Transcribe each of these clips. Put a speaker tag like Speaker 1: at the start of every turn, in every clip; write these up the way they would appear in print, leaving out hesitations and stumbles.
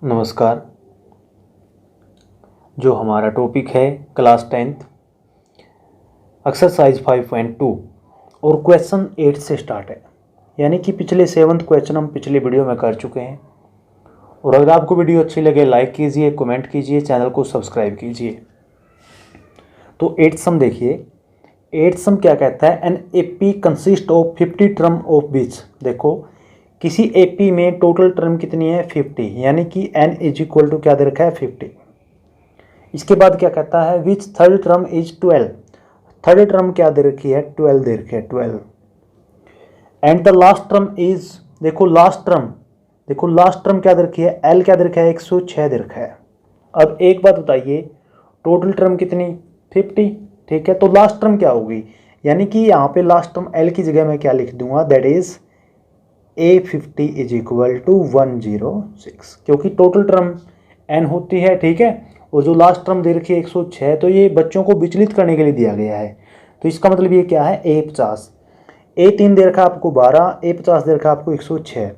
Speaker 1: नमस्कार। जो हमारा टॉपिक है क्लास 10th एक्सरसाइज 5.2 और क्वेश्चन 8 से स्टार्ट है। यानी कि पिछले 7th क्वेश्चन हम पिछले वीडियो में कर चुके हैं। और अगर आपको वीडियो अच्छी लगे लाइक कीजिए, कमेंट कीजिए, चैनल को सब्सक्राइब कीजिए। तो 8th सम देखिए। 8th सम क्या कहता है? An AP consist of 50 term of which. देखो किसी एपी में टोटल टर्म कितनी है? 50। यानी कि n इज इक्वल टू क्या दे रखा है? 50। इसके बाद क्या कहता है? Which third term is 12। Third term क्या दे रखी है? 12 दे रखी है, 12। And the last term is, देखो लास्ट टर्म क्या दे रखी है? l क्या दे रखा है? 106 दे रखा है। अब एक बात बताइए, टोटल टर्म कितनी? 50। ठीक है, तो लास्ट टर्म क्या होगी? यानी कि यहाँ पे लास्ट टर्म l की जगह मैं क्या लिख दूंगा? That is A50 is equal to 106, क्योंकि टोटल टर्म n होती है। ठीक है, और जो लास्ट टर्म दे रखी है 106, तो ये बच्चों को विचलित करने के लिए दिया गया है। तो इसका मतलब ये क्या है? A50। A3 दे रखा आपको 12, A50 दे रखा आपको 106।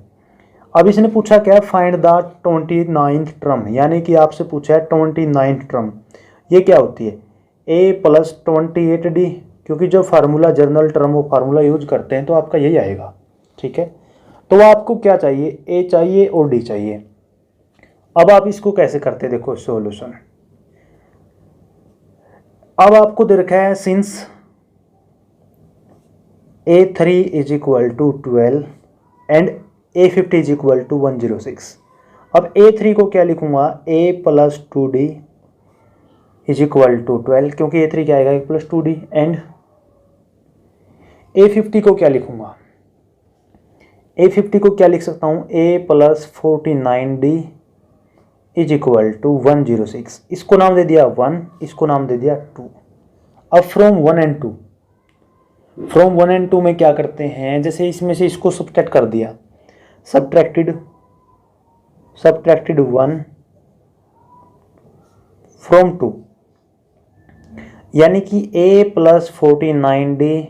Speaker 1: अब इसने पूछा क्या? Find the 29th term. यानी कि आपसे पूछा है 29th टर्म। ये क्या होती है? A + 28D, क्योंकि जो फार्मूला जर्नल टर्म वो फार्मूला यूज करते हैं, तो आपका यही आएगा। ठीक है, तो आपको क्या चाहिए? A चाहिए और D चाहिए। अब आप इसको कैसे करते हैं? देखो सॉल्यूशन। अब आपको दे रखा है since A3 is equal to 12 and A50 is equal to 106। अब A3 को क्या लिखूंगा? A + 2D is equal to 12, क्योंकि A3 क्या आएगा? A + 2D। एंड A50 को क्या लिखूंगा? A50 को क्या लिख सकता हूँ? A + 49D is equal to 106। इसको नाम दे दिया 1, इसको नाम दे दिया 2। अब फ्रॉम 1 एंड 2 में क्या करते हैं? जैसे इसमें से इसको सब्ट्रैक्ट कर दिया, सब्ट्रैक्टेड 1 फ्रॉम 2, यानी कि A + 49D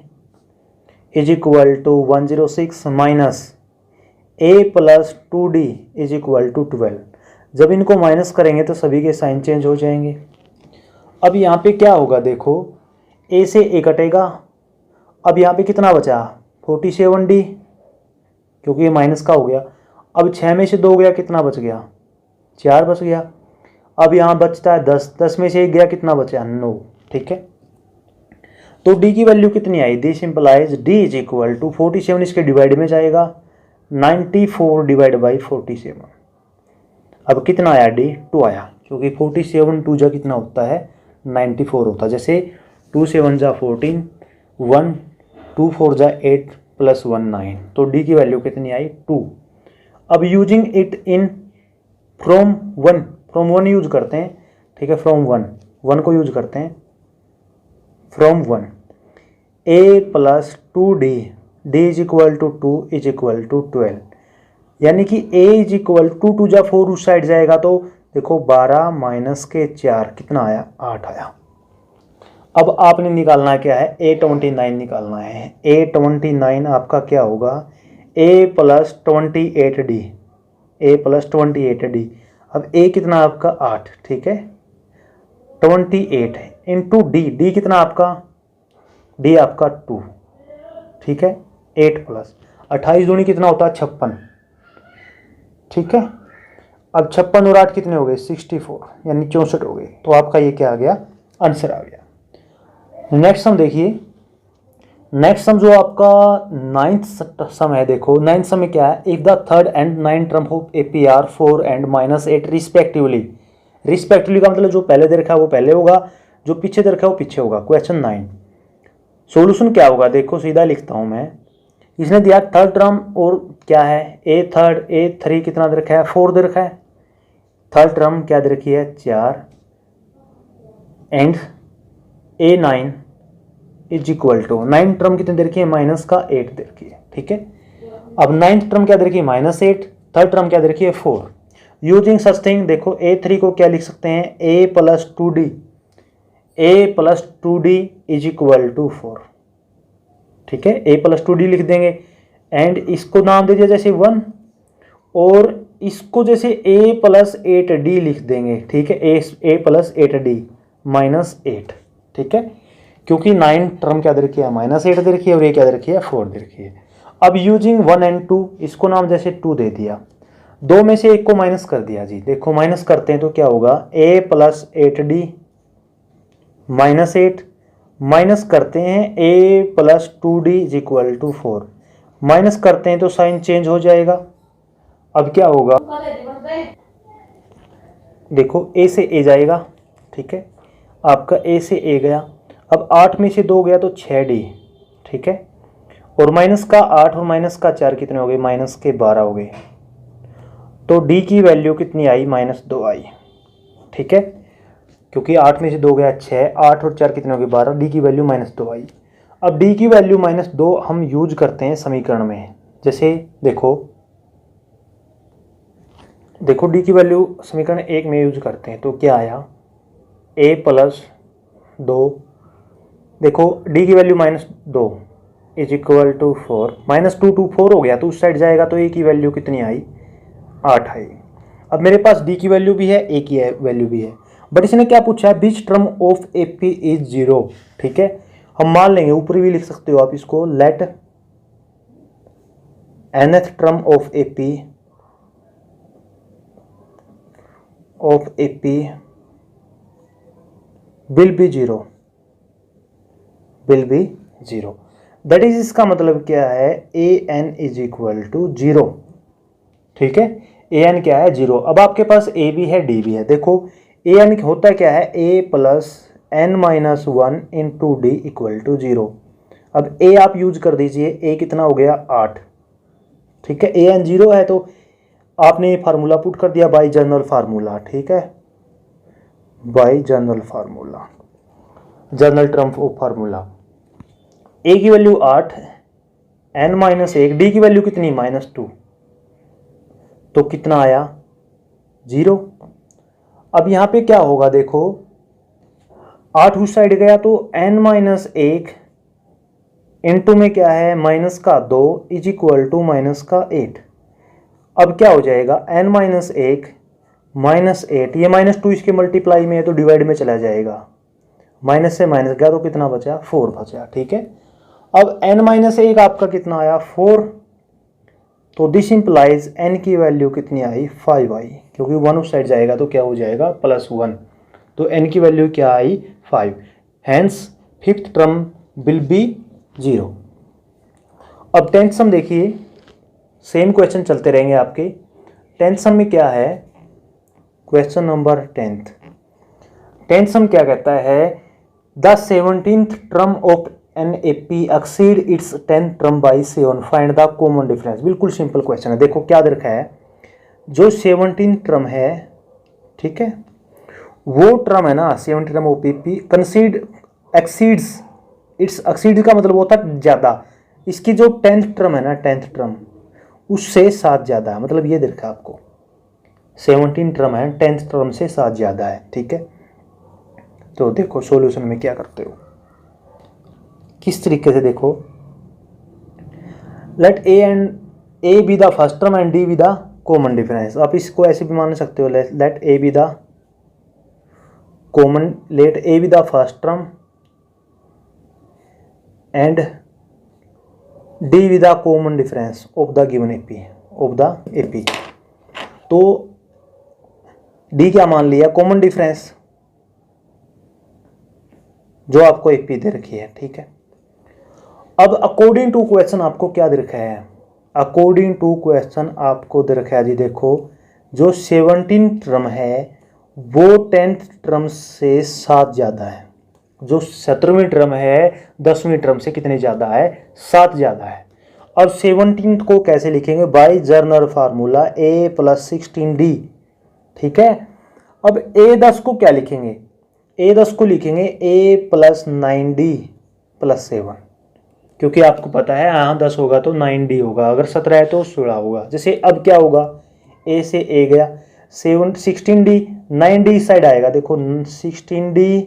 Speaker 1: is equal to 106 minus A + 2D is equal to 12। जब इनको माइनस करेंगे तो सभी के साइन चेंज हो जाएंगे। अब यहाँ पे क्या होगा? देखो A से A कटेगा। अब यहाँ पे कितना बचा? 47D, क्योंकि ये माइनस का हो गया। अब 6 में से 2 गया, कितना बच गया? 4 बच गया। अब यहाँ बचता है 10, 10 में से 1 गया, कितना बचा? 9। ठीक है, तो D की वैल्यू कितनी आई? The simplified D is equal to 47, इसके डिवाइड में जाएगा 94 डिवाइड बाई 47। अब कितना आया? D 2 आया, क्योंकि 47 2 जा कितना होता है? 94 होता है। जैसे 2 7 जा 14, 1 2 4 जा 8 + 1 9। तो D की वैल्यू कितनी आई? 2। अब using it in from 1 use करते हैं। ठीक है, फ्रॉम 1 को यूज करते हैं। From 1 A + 2D D is equal to 2 is equal to 12, यानी कि A इज इक्वल टू 2 जा 4 उस साइड जाएगा, तो देखो 12 माइनस के 4 कितना आया? 8 आया। अब आपने निकालना क्या है? A29 निकालना है। A29 आपका क्या होगा? A + 28D, A + 28D। अब A कितना आपका? 8। ठीक है, 28 इंटू D कितना आपका? D आपका 2। ठीक है, 8 + 28 दूनी कितना होता है? 56। ठीक है, अब 56 और 8 कितने हो गए? 64, यानी 64 हो गए। तो आपका ये क्या आ गया? आंसर आ गया। नेक्स्ट सम देखिए। नेक्स्ट सम जो आपका 9th सम है, देखो 9th सम में क्या है? If the third and 9th term of APR 4 and -8 respectively. Respectively का मतलब जो पहले दे रखा है वो पहले होगा, जो पीछे दे रखा है वो पीछे होगा। क्वेश्चन 9 सॉल्यूशन क्या होगा? देखो सीधा लिखता हूं मैं। इसने दिया थर्ड टर्म और क्या है? A3 कितना दे रखा है? 4 दे रखा है। थर्ड टर्म क्या दे रखी है? 4 and A9 is equal to 9 term कितने दे रखी है? -8 दे रखी है। ठीक है, अब 9th टर्म क्या दे रखी है? -8। थर्ड टर्म क्या दे रखी है? 4। यूजिंग सच थिंग, देखो A3 को क्या लिख सकते हैं? A + 2D is equal to 4। ठीक है, A + 2D लिख देंगे। एंड इसको नाम दे दिया जैसे 1, और इसको जैसे a प्लस 8d लिख देंगे, ठीक है, a प्लस 8d माइनस 8, ठीक है, क्योंकि 9 टर्म क्या दे रखी है, माइनस 8 दे रखी है और ये क्या दे रखी है, 4 दे रखी है। अब यूजिंग 1 एंड 2, इसको नाम जैसे 2 दे दिया, 2 में से एक को माइनस कर दिया जी। देखो माइनस करते हैं तो क्या होगा, a plus 8d minus 8, minus करते हैं a plus 2d is equal to 4, minus करते हैं तो साइन चेंज हो जाएगा। अब क्या होगा, देखो a से a जाएगा, ठीक है, आपका a से a गया। अब 8 में से 2 गया तो 6d, ठीक है, और माइनस का 8 और माइनस का 4 कितने हो गए, माइनस के 12 हो गए। तो d की वैल्यू कितनी आई, -2 आई, ठीक है, क्योंकि 8 में से 2 गया 6, 8 और 4 कितने हो गए 12, d की वैल्यू -2 आई। अब d की वैल्यू -2 हम यूज करते हैं समीकरण में, जैसे देखो d की वैल्यू समीकरण 1 में यूज करते हैं तो क्या आया, a प्लस 2, देखो d की value -2 is equal to 4, -2 to 4 हो गया तो उस साइड जाएगा तो a की वैल्यू कितनी आई, 8 आई। अब मेरे पास d की वैल्यू भी है, a की वैल्यू भी है, बट इसने क्या पूछा है, which term of AP is 0, ठीक है, हम मान लेंगे, ऊपर भी लिख सकते हो आप इसको, let nth term of AP will be 0, will be 0, that is, इसका मतलब क्या है, an इज इक्वल टू 0, ठीक है, an क्या है 0। अब आपके पास a भी है d भी है, देखो an होता क्या है, a plus n minus 1 into D equal to 0। अब a आप यूज कर दीजिए, a कितना हो गया 8, ठीक है, an 0 है तो आपने ये फार्मूला पुट कर दिया बाय जनरल फार्मूला, ठीक है, bye general formula, general term of formula, a की वैल्यू 8, n माइनस 1, d की वैल्यू कितनी -2, तो कितना आया 0। अब यहाँ पे क्या होगा, देखो 8 उस साइड गया तो n माइनस 1 इंटू में क्या है, माइनस का 2 इज इक्वल टू माइनस का 8। अब क्या हो जाएगा, n माइनस 1 माइनस 8, ये -2 इसके मल्टीप्लाई में है तो डिवाइड में चला जाएगा, माइनस से माइनस गया तो कितना बचा, 4 बचा, ठीक है। अब n माइनस 1 आपका कितना आया 4, तो दिस इंप्लाइज n की वैल्यू कितनी आई 5 आई, क्योंकि 1 उस साइड जाएगा तो क्या हो जाएगा +1, तो n की वैल्यू क्या आई 5, hence fifth term will be 0। अब 10th सम देखिए, सेम क्वेश्चन चलते रहेंगे आपके। 10th सम में क्या है, क्वेश्चन नंबर 10th सम क्या कहता है, the 17th term of an AP exceed its 10th term by 7, find the common difference. बिल्कुल सिंपल क्वेश्चन है, देखो क्या दे रखा है, जो 17th टर्म है, ठीक है, वो टर्म है ना 17th term of AP कंसीड exceeds its, exceed का मतलब होता है ज़्यादा, इसकी जो 10th टर्म है ना 10th टर्म उससे 7 ज़्यादा है, मतलब ये देखा आपको 17 टर्म है 10th टर्म से 7 ज़्यादा है, ठीक है। तो देखो सॉल्यूशन में क्या करते हो, किस तरीके से, देखो let A be the first term and D be the common difference. आप इसको ऐसे भी मान सकते हो, let A be the common, let A be the first term and D with the common difference of the given AP, of the AP। तो D क्या मान लिया, कॉमन डिफरेंस जो आपको AP दे रखी है, ठीक है। अब अकॉर्डिंग टू क्वेश्चन आपको क्या दे रखा है, अकॉर्डिंग टू क्वेश्चन आपको दे रखा है जी, देखो जो 17 टर्म है वो 10th टर्म से 7 ज़्यादा है, जो 17वीं टर्म है 10वीं टर्म से कितनी ज़्यादा है, 7 ज़्यादा है। अब 17 को कैसे लिखेंगे, bye general formula a plus 16d, ठीक है। अब a10 को क्या लिखेंगे, a10 को लिखेंगे a प्लस 9d प्लस 7, क्योंकि आपको पता है यहाँ 10 होगा तो 9d होगा, अगर 17 है तो 16 होगा। जैसे अब क्या होगा, a से a गया, 16d 9d साइड आएगा, देखो 16d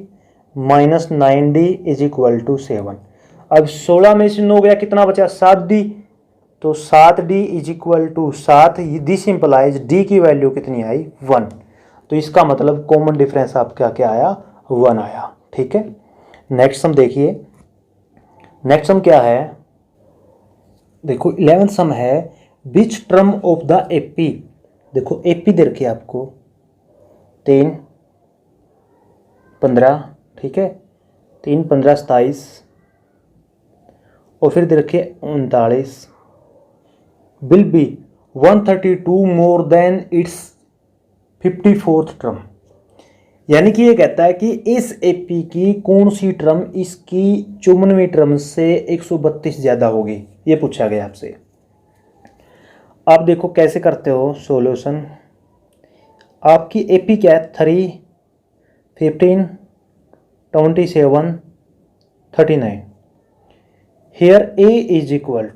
Speaker 1: minus 9d is equal to 7। अब 16 में से 9 गया, कितना बचा 7d, तो 7D is equal to 7, this implies D की वैल्यू कितनी आई 1। तो इसका मतलब कॉमन डिफरेंस आपका क्या आया 1 आया। ठीक है, नेक्स्ट सम देखिए। नेक्स्ट सम क्या है, देखो 11th सम है which term of the AP. देखो एपी दे रखी है आपको 3 15, ठीक है, 3 15 27 और फिर दे रखिए 39, will be 132 more than it's 54th term. यानी कि ये कहता है कि इस एपी की कौन सी टर्म इसकी 54वीं टर्म से 132 ज्यादा होगी, ये पूछा गया आपसे। आप देखो कैसे करते हो सॉल्यूशन। आपकी एपी क्या है 3 15 27 39। Here a is equal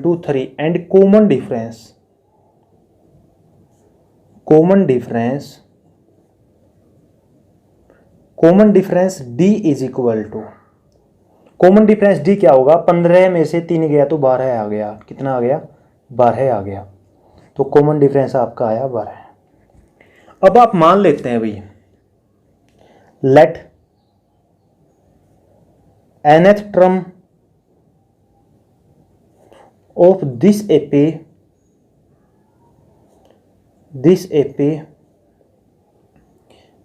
Speaker 1: to 3 and common difference d is equal to, common difference d क्या होगा, 15 में से 3 गया तो 12 आ गया, कितना आ गया 12 आ गया, तो कॉमन डिफरेंस आपका आया 12। अब आप मान लेते हैं भाई late nth term of this AP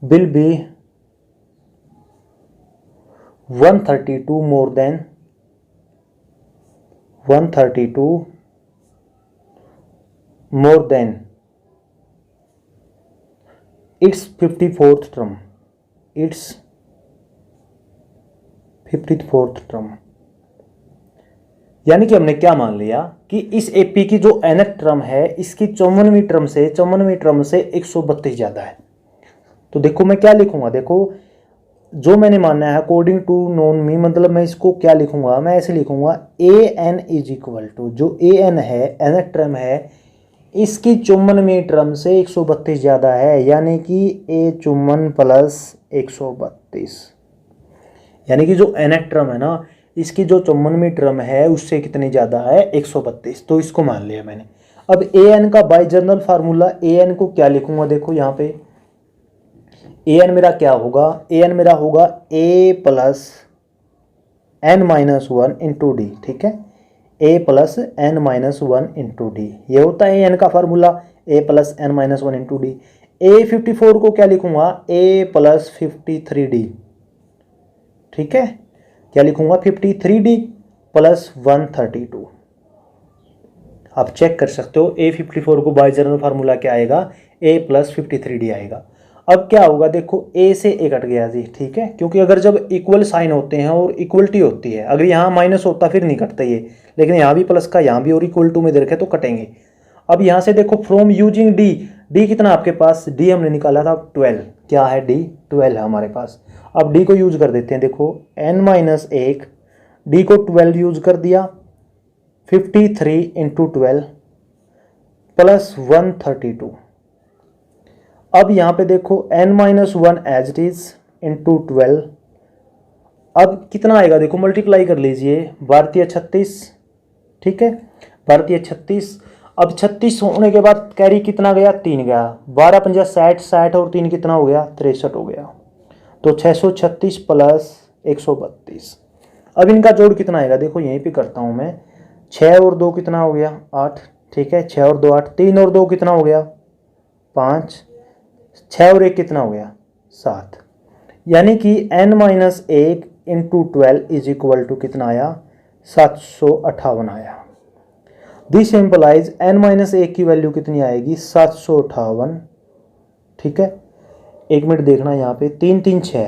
Speaker 1: will be 132 more than its 54th term, यानी कि हमने क्या मान लिया कि इस एपी की जो nth टर्म है इसकी 54वीं टर्म से 132 ज्यादा है। तो देखो मैं क्या लिखूंगा, देखो जो मैंने माना है अकॉर्डिंग टू नोन मी, मतलब मैं इसको क्या लिखूंगा, मैं ऐसे लिखूंगा an इज इक्वल टू, जो an है nth टर्म है इसकी 54वीं टर्म से 132 ज्यादा है, यानी कि a 54 प्लस 132, यानी कि जो nth टर्म है ना इसकी जो 54वीं टर्म है उससे कितनी ज्यादा है 132। तो इसको मान लिया मैंने। अब an का बाय जनरल फार्मूला, an को क्या लिखूंगा, देखो यहाँ पे an मेरा क्या होगा, an मेरा होगा a plus n minus 1 into D. ठीक है, a plus n minus 1 into D, ये होता है an का formula, a plus n minus 1 into D. a54 को क्या लिखूंगा, a प्लस 53d। ठीक है, क्या लिखूंगा 53d प्लस 132। आप चेक कर सकते हो a54 को बाय जनरल फार्मूला क्या आएगा, a प्लस 53d आएगा। अब क्या होगा, देखो a से a कट गया जी, ठीक है, क्योंकि अगर जब इक्वल साइन होते हैं और इक्वलिटी होती है, अगर यहाँ माइनस होता फिर नहीं कटता ये, लेकिन यहाँ भी प्लस का यहाँ भी और इक्वल टू में दे रखे तो कटेंगे। अब यहाँ से देखो फ्रॉम यूजिंग डी कितना आपके पास, डी हमने निकाला था 12, क्या है डी 12 है हमारे पास। अब डी को यूज कर देते हैं, देखो n माइनस 1, डी को 12 यूज कर दिया, 53 इंटू 12 प्लस 132। अब यहाँ पे देखो n minus 1 as it is into 12, अब कितना आएगा देखो मल्टीप्लाई कर लीजिए, भारतीय 36, ठीक है, भारतीय 36। अब 36 होने के बाद कैरी कितना गया 3 गया, 12 पंजा 60, 60 और 3 कितना हो गया 63 हो गया, तो 636 प्लस 132। अब इनका जोड़ कितना आएगा, देखो यहीं पे करता हूं मैं, 6 और 2 कितना हो गया 8, ठीक है, 6 और 2 8, 3 और 2 कितना हो गया 5, 6 और 1 कितना हो गया 7, यानी कि n minus 1 into 12 is equal to कितना आया 758 आया। दिस इम्प्लाइज n माइनस 1 की वैल्यू कितनी आएगी 758। ठीक है, 1 मिनट देखना यहाँ पे, 3 3 6,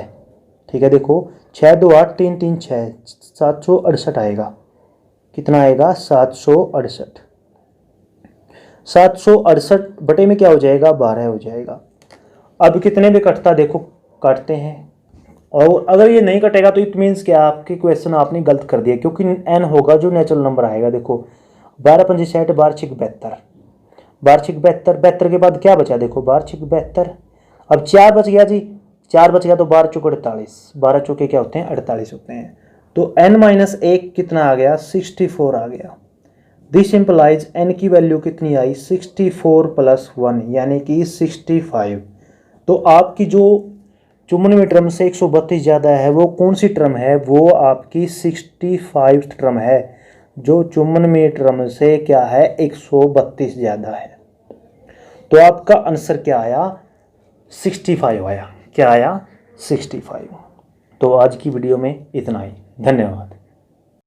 Speaker 1: ठीक है, देखो 6 2 8 3 3 6, 768 आएगा, कितना आएगा 768, 768 बटे में क्या हो जाएगा 12 हो जाएगा। अब कितने में कटता देखो, काटते हैं, और अगर ये नहीं कटेगा तो इट मीन्स क्या आपके क्वेश्चन आपने गलत कर दिया, क्योंकि n होगा जो नेचुरल नंबर आएगा। देखो 12 पंजे 60, 12 छिक 72, 12 छिक 72, 72 के बाद क्या बचा देखो 12 छिक 72, अब 4 बच गया जी, 4 बच गया तो 12 चौके 48, 12 चौके क्या होते हैं 48 होते हैं, तो n माइनस 1 कितना आ गया, 64 आ गया। दिस इम्प्लाइज n की वैल्यू कितनी आई, 64 प्लस 1 यानी कि 65। तो आपकी जो चुम्बनवीय टर्म से 132 ज़्यादा है वो कौन सी टर्म है, वो आपकी 65 टर्म है, जो चुम्बनवीय टर्म से क्या है 132 ज़्यादा है। तो आपका आंसर क्या आया, 65 आया। क्या आया, 65। तो आज की वीडियो में इतना ही, धन्यवाद।